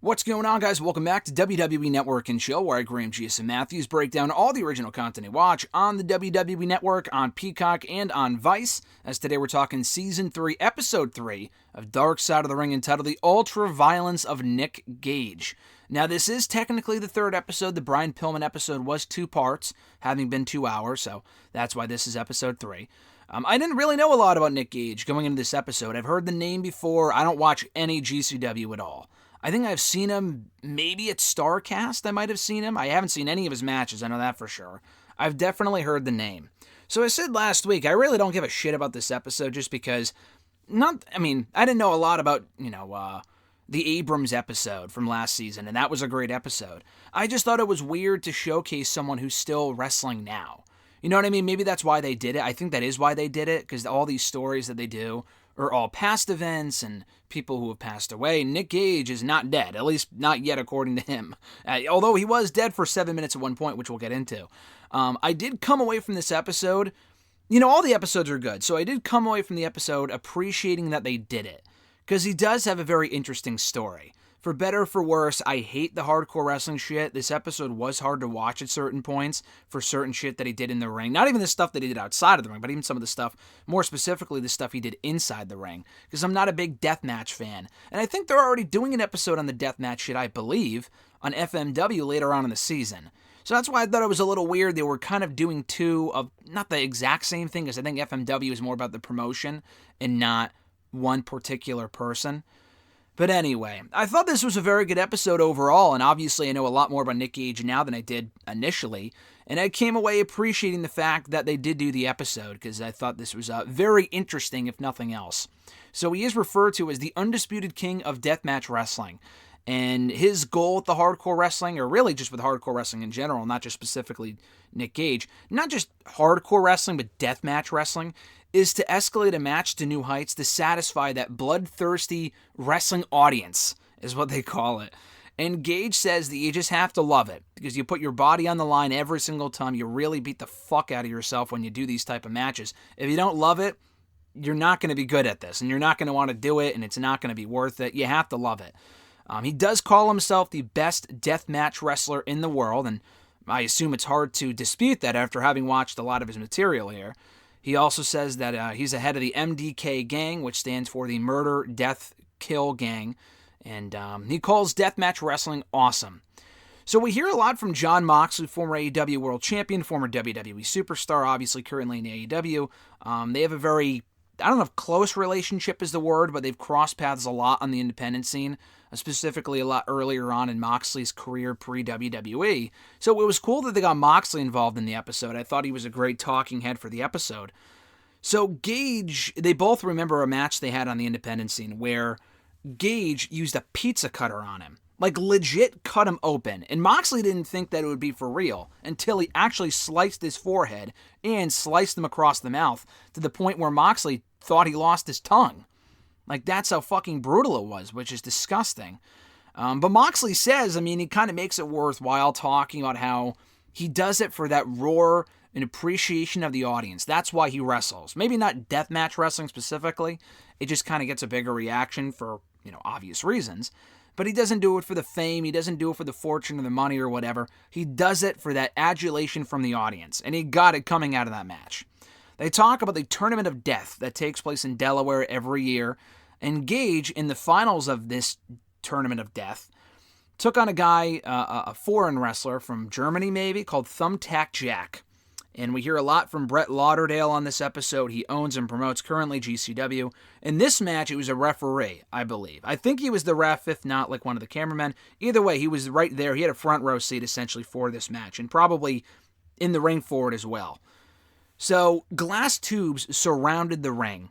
What's going on, guys? Welcome back to WWE Network and Chill, where I, Graham G.S. Matthews, break down all the original content you watch on the WWE Network, on Peacock, and on Vice. As today we're talking Season 3, Episode 3 of Dark Side of the Ring, entitled The Ultra-Violence of Nick Gage. Now, this is technically the third episode. The Brian Pillman episode was 2 parts, having been 2 hours, so that's why this is Episode 3. I didn't really know a lot about Nick Gage going into this episode. I've heard the name before. I don't watch any GCW at all. I think I've seen him maybe at StarCast. I might have seen him. I haven't seen any of his matches. I know that for sure. I've definitely heard the name. So I said last week, I really don't give a shit about this episode just because, I didn't know a lot about, the Abrams episode from last season, and that was a great episode. I just thought it was weird to showcase someone who's still wrestling now. You know what I mean? Maybe that's why they did it. I think that is why they did it, because all these stories that they do are all past events and people who have passed away. Nick Gage is not dead, at least not yet according to him. Although he was dead for 7 minutes at one point, which we'll get into. I did come away from this episode, all the episodes are good, so I did come away from the episode appreciating that they did it, because he does have a very interesting story. For better or for worse, I hate the hardcore wrestling shit. This episode was hard to watch at certain points for certain shit that he did in the ring. Not even the stuff that he did outside of the ring, but even some of the stuff, more specifically the stuff he did inside the ring. Because I'm not a big deathmatch fan. And I think they're already doing an episode on the deathmatch shit, I believe, on FMW later on in the season. So that's why I thought it was a little weird. They were kind of doing two of, not the exact same thing, because I think FMW is more about the promotion and not one particular person. But anyway, I thought this was a very good episode overall, and obviously I know a lot more about Nick Gage now than I did initially, and I came away appreciating the fact that they did do the episode, because I thought this was very interesting, if nothing else. So he is referred to as the Undisputed King of Deathmatch Wrestling, and his goal with the hardcore wrestling, or really just with hardcore wrestling in general, not just specifically Nick Gage, not just hardcore wrestling, but deathmatch wrestling, is to escalate a match to new heights to satisfy that bloodthirsty wrestling audience, is what they call it. And Gage says that you just have to love it, because you put your body on the line every single time. You really beat the fuck out of yourself when you do these type of matches. If you don't love it, you're not going to be good at this, and you're not going to want to do it, and it's not going to be worth it. You have to love it. He does call himself the best deathmatch wrestler in the world, and I assume it's hard to dispute that after having watched a lot of his material here. He also says that he's ahead of the MDK gang, which stands for the Murder, Death, Kill Gang, and he calls deathmatch wrestling awesome. So we hear a lot from Jon Moxley, former AEW World Champion, former WWE Superstar, obviously currently in AEW. They have a very, I don't know if close relationship is the word, but they've crossed paths a lot on the independent scene, specifically a lot earlier on in Moxley's career pre-WWE. So it was cool that they got Moxley involved in the episode. I thought he was a great talking head for the episode. So Gage, they both remember a match they had on the independent scene where Gage used a pizza cutter on him. Like legit cut him open. And Moxley didn't think that it would be for real until he actually sliced his forehead and sliced him across the mouth to the point where Moxley thought he lost his tongue. Like, that's how fucking brutal it was, which is disgusting. But Moxley says, he kind of makes it worthwhile talking about how he does it for that roar and appreciation of the audience. That's why he wrestles. Maybe not deathmatch wrestling specifically. It just kind of gets a bigger reaction for, obvious reasons. But he doesn't do it for the fame. He doesn't do it for the fortune or the money or whatever. He does it for that adulation from the audience. And he got it coming out of that match. They talk about the Tournament of Death that takes place in Delaware every year. And Gage, in the finals of this Tournament of Death, took on a guy, a foreign wrestler from Germany maybe, called Thumbtack Jack. And we hear a lot from Brett Lauderdale on this episode. He owns and promotes currently GCW. In this match, it was a referee, I believe. I think he was the ref, if not like one of the cameramen. Either way, he was right there. He had a front row seat essentially for this match, and probably in the ring for it as well. So glass tubes surrounded the ring.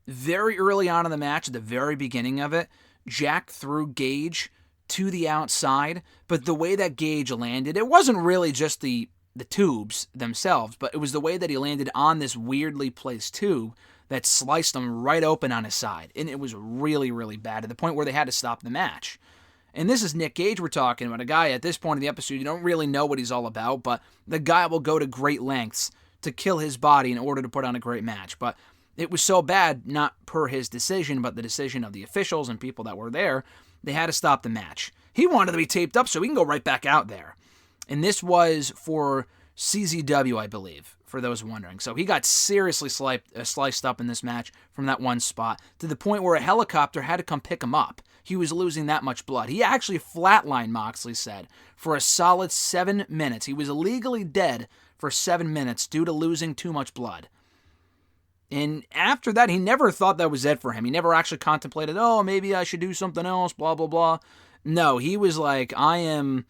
Very early on in the match, at the very beginning of it, Jack threw Gage to the outside, but the way that Gage landed, it wasn't really just the tubes themselves, but it was the way that he landed on this weirdly placed tube that sliced him right open on his side, and it was really, really bad, to the point where they had to stop the match. And this is Nick Gage we're talking about, a guy at this point in the episode, you don't really know what he's all about, but the guy will go to great lengths to kill his body in order to put on a great match, but it was so bad, not per his decision, but the decision of the officials and people that were there, they had to stop the match. He wanted to be taped up so he can go right back out there. And this was for CZW, I believe, for those wondering. So he got seriously sliced up in this match from that one spot, to the point where a helicopter had to come pick him up. He was losing that much blood. He actually flatlined, Moxley said, for a solid 7 minutes. He was illegally dead for 7 minutes due to losing too much blood. And after that, he never thought that was it for him. He never actually contemplated, oh, maybe I should do something else, blah, blah, blah. No, he was like, I'm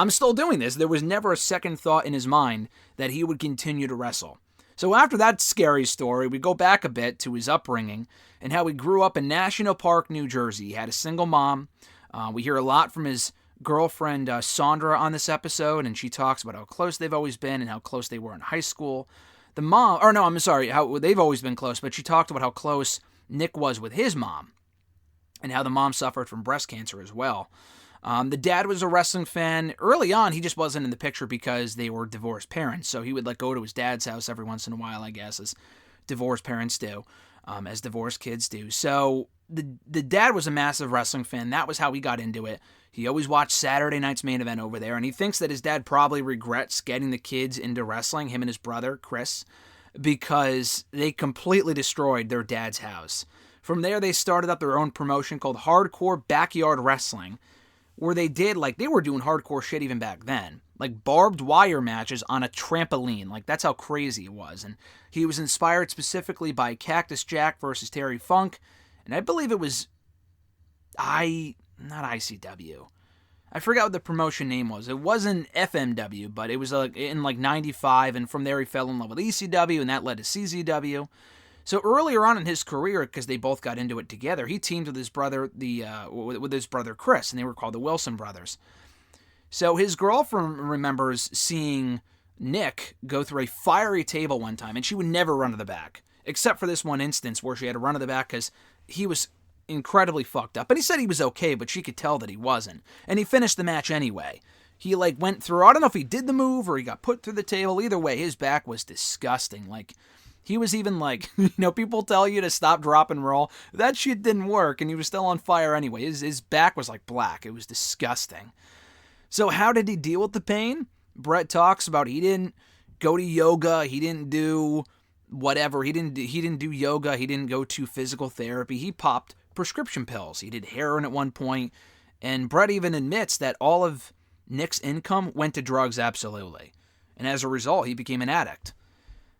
still doing this. There was never a second thought in his mind that he would continue to wrestle. So after that scary story, we go back a bit to his upbringing and how he grew up in National Park, New Jersey. He had a single mom. We hear a lot from his girlfriend, Sandra, on this episode, and she talks about how close they've always been and how close they were in high school. How they've always been close, but she talked about how close Nick was with his mom and how the mom suffered from breast cancer as well. The dad was a wrestling fan. Early on, he just wasn't in the picture because they were divorced parents. So he would go to his dad's house every once in a while, I guess, as divorced parents do, as divorced kids do. So the dad was a massive wrestling fan. That was how he got into it. He always watched Saturday Night's Main Event over there, and he thinks that his dad probably regrets getting the kids into wrestling, him and his brother, Chris, because they completely destroyed their dad's house. From there, they started up their own promotion called Hardcore Backyard Wrestling, where they were doing hardcore shit even back then. Like barbed wire matches on a trampoline. That's how crazy it was. And he was inspired specifically by Cactus Jack versus Terry Funk. And I believe it was not ICW. I forgot what the promotion name was. It wasn't FMW, but it was in 95. And from there he fell in love with ECW, and that led to CZW. So earlier on in his career, because they both got into it together, he teamed with his brother, with his brother Chris, and they were called the Wilson Brothers. So his girlfriend remembers seeing Nick go through a fiery table one time, and she would never run to the back, except for this one instance where she had to run to the back because he was incredibly fucked up. And he said he was okay, but she could tell that he wasn't. And he finished the match anyway. He went through, I don't know if he did the move or he got put through the table. Either way, his back was disgusting. He was even people tell you to stop, drop, and roll. That shit didn't work, and he was still on fire anyway. His back was black. It was disgusting. So how did he deal with the pain? Brett talks about he didn't go to yoga. He didn't do whatever. He didn't do yoga. He didn't go to physical therapy. He popped prescription pills. He did heroin at one point. And Brett even admits that all of Nick's income went to drugs, absolutely. And as a result, he became an addict.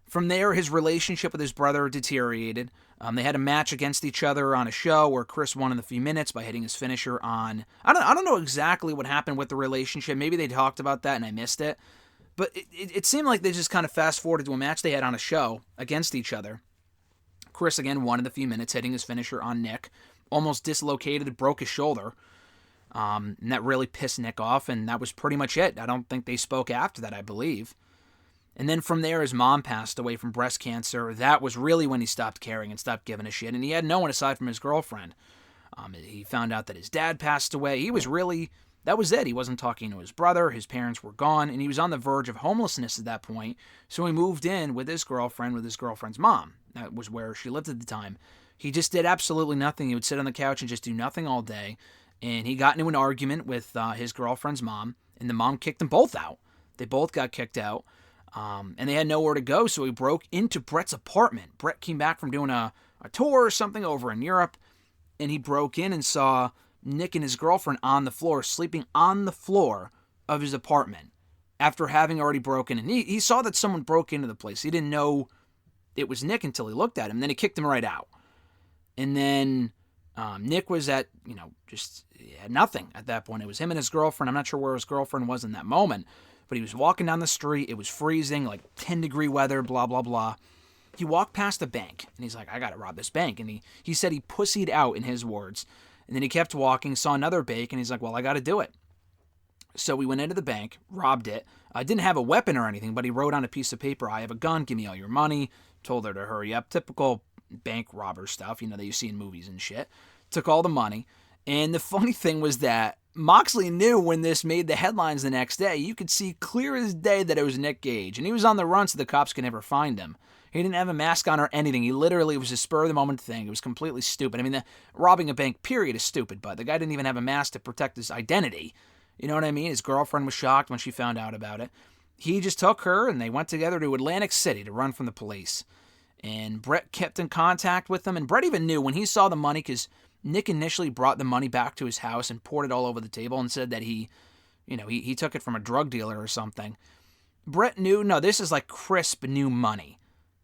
From there, his relationship with his brother deteriorated. They had a match against each other on a show where Chris won in a few minutes by hitting his finisher on... I don't know exactly what happened with the relationship. Maybe they talked about that and I missed it. But it seemed like they just kind of fast-forwarded to a match they had on a show against each other. Chris, again, won in a few minutes, hitting his finisher on Nick. Almost dislocated, broke his shoulder. And that really pissed Nick off, and that was pretty much it. I don't think they spoke after that, I believe. And then from there, his mom passed away from breast cancer. That was really when he stopped caring and stopped giving a shit. And he had no one aside from his girlfriend. He found out that his dad passed away. That was it. He wasn't talking to his brother. His parents were gone. And he was on the verge of homelessness at that point. So he moved in with his girlfriend's mom. That was where she lived at the time. He just did absolutely nothing. He would sit on the couch and just do nothing all day. And he got into an argument with his girlfriend's mom. And the mom kicked them both out. They both got kicked out. And they had nowhere to go, so he broke into Brett's apartment. Brett came back from doing a tour or something over in Europe, and he broke in and saw Nick and his girlfriend on the floor, sleeping on the floor of his apartment after having already broken in. He saw that someone broke into the place. He didn't know it was Nick until he looked at him. Then he kicked him right out. And then Nick was at, he had nothing at that point. It was him and his girlfriend. I'm not sure where his girlfriend was in that moment. But he was walking down the street. It was freezing, 10-degree weather, blah, blah, blah. He walked past a bank, and he's like, I got to rob this bank. And he said he pussied out, in his words. And then he kept walking, saw another bank, and he's like, well, I got to do it. So we went into the bank, robbed it. I didn't have a weapon or anything, but he wrote on a piece of paper, I have a gun, give me all your money. Told her to hurry up. Typical bank robber stuff, that you see in movies and shit. Took all the money. And the funny thing was that Moxley knew when this made the headlines the next day. You could see clear as day that it was Nick Gage. And he was on the run so the cops could never find him. He didn't have a mask on or anything. He literally, it was a spur-of-the-moment thing. It was completely stupid. I mean, robbing a bank, period, is stupid, but the guy didn't even have a mask to protect his identity. You know what I mean? His girlfriend was shocked when she found out about it. He just took her, and they went together to Atlantic City to run from the police. And Bret kept in contact with them, and Bret even knew when he saw the money, because Nick initially brought the money back to his house and poured it all over the table and said that he took it from a drug dealer or something. Bret knew, no, this is like crisp new money.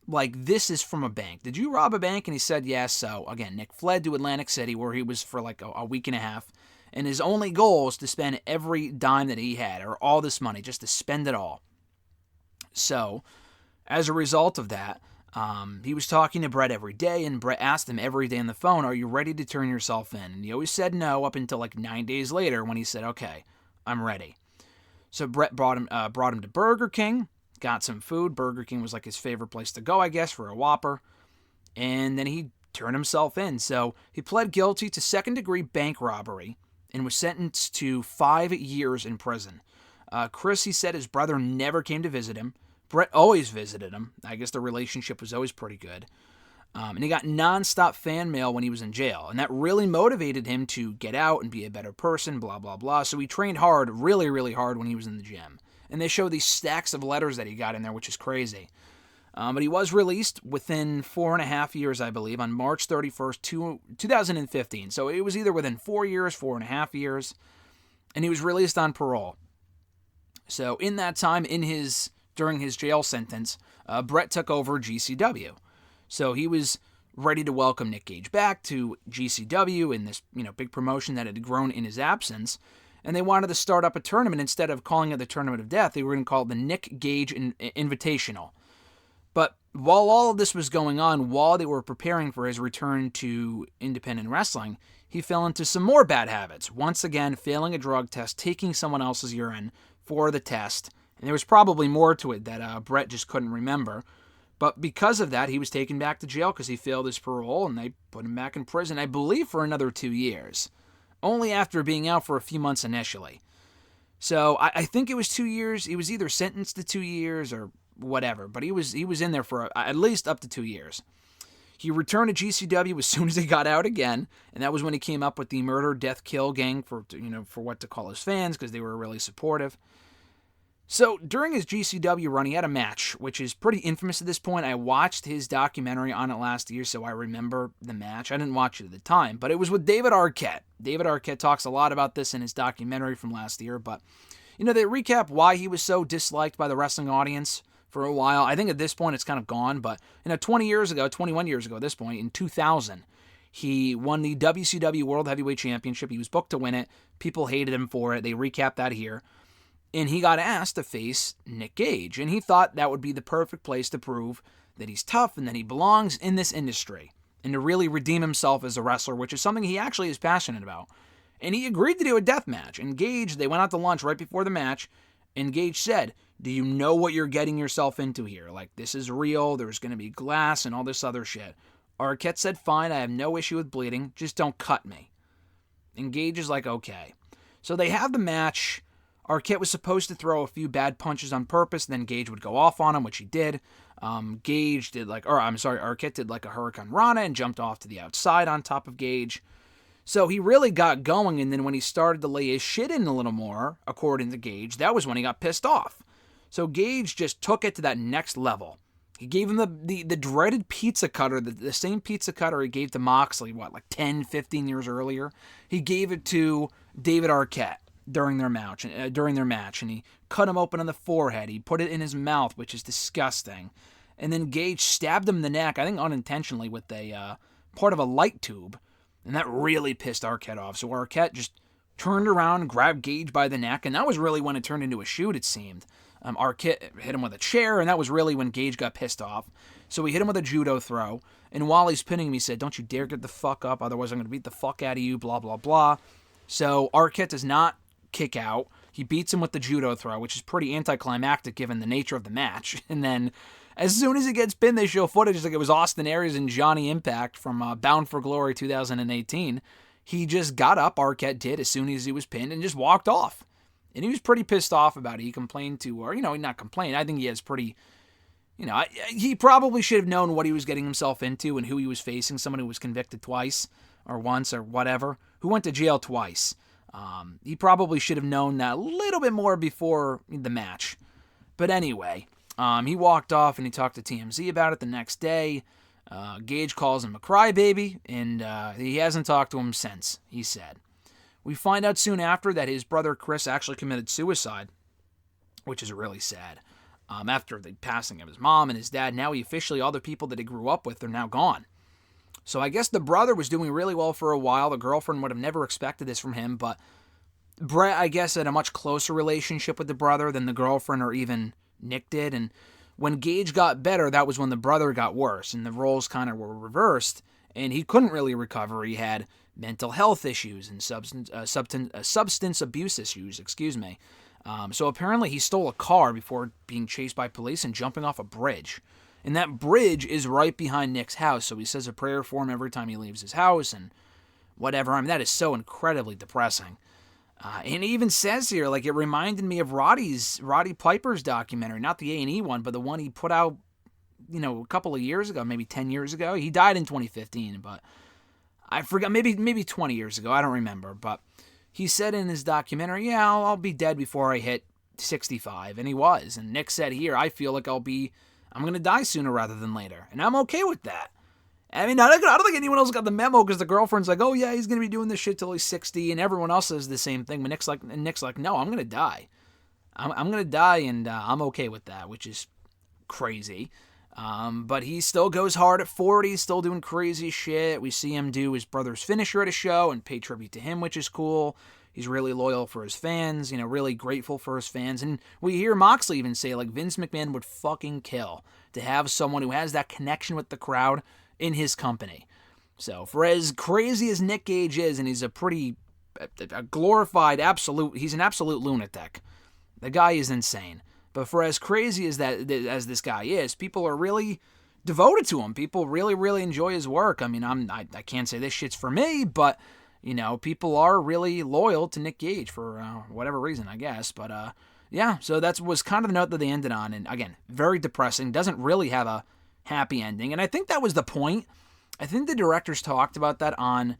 Like, this is from a bank. Did you rob a bank? And he said yes. So, again, Nick fled to Atlantic City, where he was for like a week and a half. And his only goal was to spend every dime that he had, or all this money, just to spend it all. So, as a result of that, he was talking to Bret every day, and Bret asked him every day on the phone, are you ready to turn yourself in? And he always said no, up until like 9 days later when he said, okay, I'm ready. So Bret brought him to Burger King, got some food. Burger King was like his favorite place to go, I guess, for a Whopper. And then he turned himself in. So he pled guilty to second-degree bank robbery and was sentenced to 5 years in prison. Chris, he said his brother never came to visit him. Bret always visited him. I guess the relationship was always pretty good. And he got nonstop fan mail when he was in jail. And that really motivated him to get out and be a better person, blah, blah, blah. So he trained hard, really, really hard when he was in the gym. And they show these stacks of letters that he got in there, which is crazy. But he was released within 4.5 years, I believe, on March 31st, 2015. So it was either within 4 years, 4.5 years. And he was released on parole. So in that time, during his jail sentence, Bret took over GCW. So he was ready to welcome Nick Gage back to GCW in this, big promotion that had grown in his absence. And they wanted to start up a tournament. Instead of calling it the Tournament of Death, they were going to call it the Nick Gage Invitational. But while all of this was going on, while they were preparing for his return to independent wrestling, he fell into some more bad habits. Once again, failing a drug test, taking someone else's urine for the test. And there was probably more to it that Bret just couldn't remember. But because of that, he was taken back to jail because he failed his parole, and they put him back in prison, I believe, for another 2 years. Only after being out for a few months initially. So I think it was 2 years. He was either sentenced to 2 years or whatever, but he was in there for at least up to 2 years. He returned to GCW as soon as he got out again, and that was when he came up with the Murder, Death, Kill gang for what to call his fans, because they were really supportive. So during his GCW run, he had a match, which is pretty infamous at this point. I watched his documentary on it last year, so I remember the match. I didn't watch it at the time, but it was with David Arquette. David Arquette talks a lot about this in his documentary from last year, but they recap why he was so disliked by the wrestling audience for a while. I think at this point it's kind of gone, but 21 years ago at this point, in 2000, he won the WCW World Heavyweight Championship. He was booked to win it. People hated him for it. They recap that here. And he got asked to face Nick Gage, and he thought that would be the perfect place to prove that he's tough and that he belongs in this industry and to really redeem himself as a wrestler, which is something he actually is passionate about. And he agreed to do a death match. And Gage, they went out to lunch right before the match, and Gage said, do you know what you're getting yourself into here? Like, this is real, there's going to be glass and all this other shit. Arquette said, fine, I have no issue with bleeding, just don't cut me. And Gage is like, okay. So they have the match. Arquette was supposed to throw a few bad punches on purpose, then Gage would go off on him, which he did. Arquette did like a Hurricane Rana and jumped off to the outside on top of Gage. So he really got going, and then when he started to lay his shit in a little more, according to Gage, that was when he got pissed off. So Gage just took it to that next level. He gave him the dreaded pizza cutter, the same pizza cutter he gave to Moxley, 10, 15 years earlier? He gave it to David Arquette during their match, and he cut him open on the forehead. He put it in his mouth, which is disgusting. And then Gage stabbed him in the neck, I think unintentionally, with a part of a light tube. And that really pissed Arquette off. So Arquette just turned around and grabbed Gage by the neck, and that was really when it turned into a shoot, it seemed. Arquette hit him with a chair, and that was really when Gage got pissed off. So he hit him with a judo throw, and while he's pinning him, he said, don't you dare get the fuck up, otherwise I'm going to beat the fuck out of you, blah, blah, blah. So Arquette does not kick out. He beats him with the judo throw, which is pretty anticlimactic given the nature of the match. And then as soon as he gets pinned, they show footage like it was Austin Aries and Johnny Impact from Bound for Glory 2018. He just got up, Arquette did, as soon as he was pinned, and just walked off. And he was pretty pissed off about it. He complained to, or, not complained, I think he has pretty, he probably should have known what he was getting himself into and who he was facing, someone who was convicted twice or once or whatever, who went to jail twice. He probably should have known that a little bit more before the match. But anyway, he walked off and he talked to TMZ about it the next day. Gage calls him a crybaby, and he hasn't talked to him since, he said. We find out soon after that his brother Chris actually committed suicide, which is really sad. After the passing of his mom and his dad, now he officially, all the people that he grew up with are now gone. So I guess the brother was doing really well for a while. The girlfriend would have never expected this from him, but Brett, I guess, had a much closer relationship with the brother than the girlfriend or even Nick did. And when Gage got better, that was when the brother got worse, and the roles kind of were reversed, and he couldn't really recover. He had mental health issues and substance abuse issues, So apparently he stole a car before being chased by police and jumping off a bridge. And that bridge is right behind Nick's house, so he says a prayer for him every time he leaves his house and whatever. I mean, that is so incredibly depressing. And he even says here, like, it reminded me of Roddy Piper's documentary, not the A&E one, but the one he put out, a couple of years ago, maybe 10 years ago. He died in 2015, but I forgot, maybe 20 years ago, I don't remember. But he said in his documentary, yeah, I'll be dead before I hit 65, and he was. And Nick said here, I feel like I'm going to die sooner rather than later, and I'm okay with that. I mean, I don't think anyone else got the memo because the girlfriend's like, oh yeah, he's going to be doing this shit till he's 60, and everyone else says the same thing. But Nick's like, no, I'm going to die. I'm going to die, and I'm okay with that, which is crazy. But he still goes hard at 40, still doing crazy shit. We see him do his brother's finisher at a show and pay tribute to him, which is cool. He's really loyal for his fans, really grateful for his fans. And we hear Moxley even say, like, Vince McMahon would fucking kill to have someone who has that connection with the crowd in his company. So for as crazy as Nick Gage is, and he's a glorified he's an absolute lunatic. The guy is insane. But for as crazy as this guy is, people are really devoted to him. People really, really enjoy his work. I mean, I can't say this shit's for me, but people are really loyal to Nick Gage for whatever reason, I guess. But yeah, so that was kind of the note that they ended on. And again, very depressing. Doesn't really have a happy ending. And I think that was the point. I think the directors talked about that on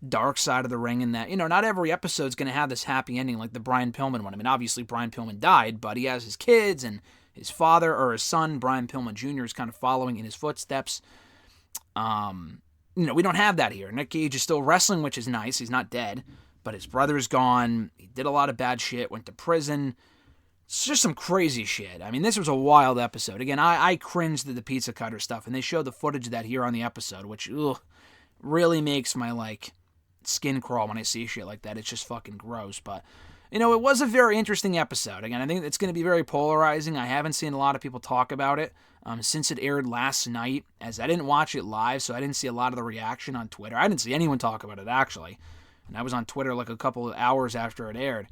Dark Side of the Ring, and that, not every episode's going to have this happy ending like the Brian Pillman one. I mean, obviously Brian Pillman died, but he has his kids, and his father, or his son, Brian Pillman Jr., is kind of following in his footsteps. We don't have that here. Nick Gage is still wrestling, which is nice. He's not dead, but his brother's gone. He did a lot of bad shit, went to prison. It's just some crazy shit. I mean, this was a wild episode. Again, I cringed at the pizza cutter stuff, and they showed the footage of that here on the episode, which really makes my, skin crawl when I see shit like that. It's just fucking gross. But, it was a very interesting episode. Again, I think it's going to be very polarizing. I haven't seen a lot of people talk about it since it aired last night, as I didn't watch it live, so I didn't see a lot of the reaction on Twitter. I didn't see anyone talk about it, actually. And I was on Twitter a couple of hours after it aired.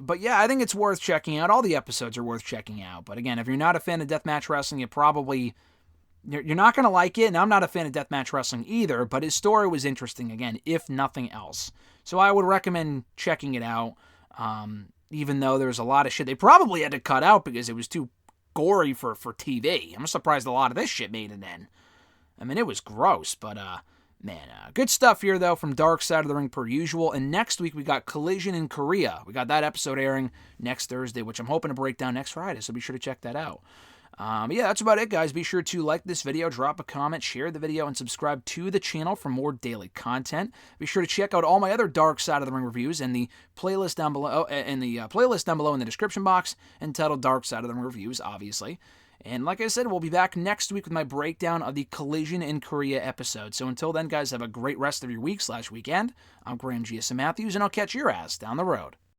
But yeah, I think it's worth checking out. All the episodes are worth checking out. But again, if you're not a fan of deathmatch wrestling, you're not going to like it. And I'm not a fan of deathmatch wrestling either, but his story was interesting, again, if nothing else. So I would recommend checking it out, even though there's a lot of shit they probably had to cut out because it was too gory for TV. I'm surprised a lot of this shit made it in. I mean, it was gross, but good stuff here, though, from Dark Side of the Ring per usual. And next week, we got Collision in Korea. We got that episode airing next Thursday, which I'm hoping to break down next Friday, so be sure to check that out. Yeah, that's about it, guys. Be sure to like this video, drop a comment, share the video, and subscribe to the channel for more daily content. Be sure to check out all my other Dark Side of the Ring reviews in the playlist down below, in the description box, entitled Dark Side of the Ring Reviews, obviously. And like I said, we'll be back next week with my breakdown of the Collision in Korea episode. So until then, guys, have a great rest of your week/weekend. I'm Graham G.S. Matthews, and I'll catch your ass down the road.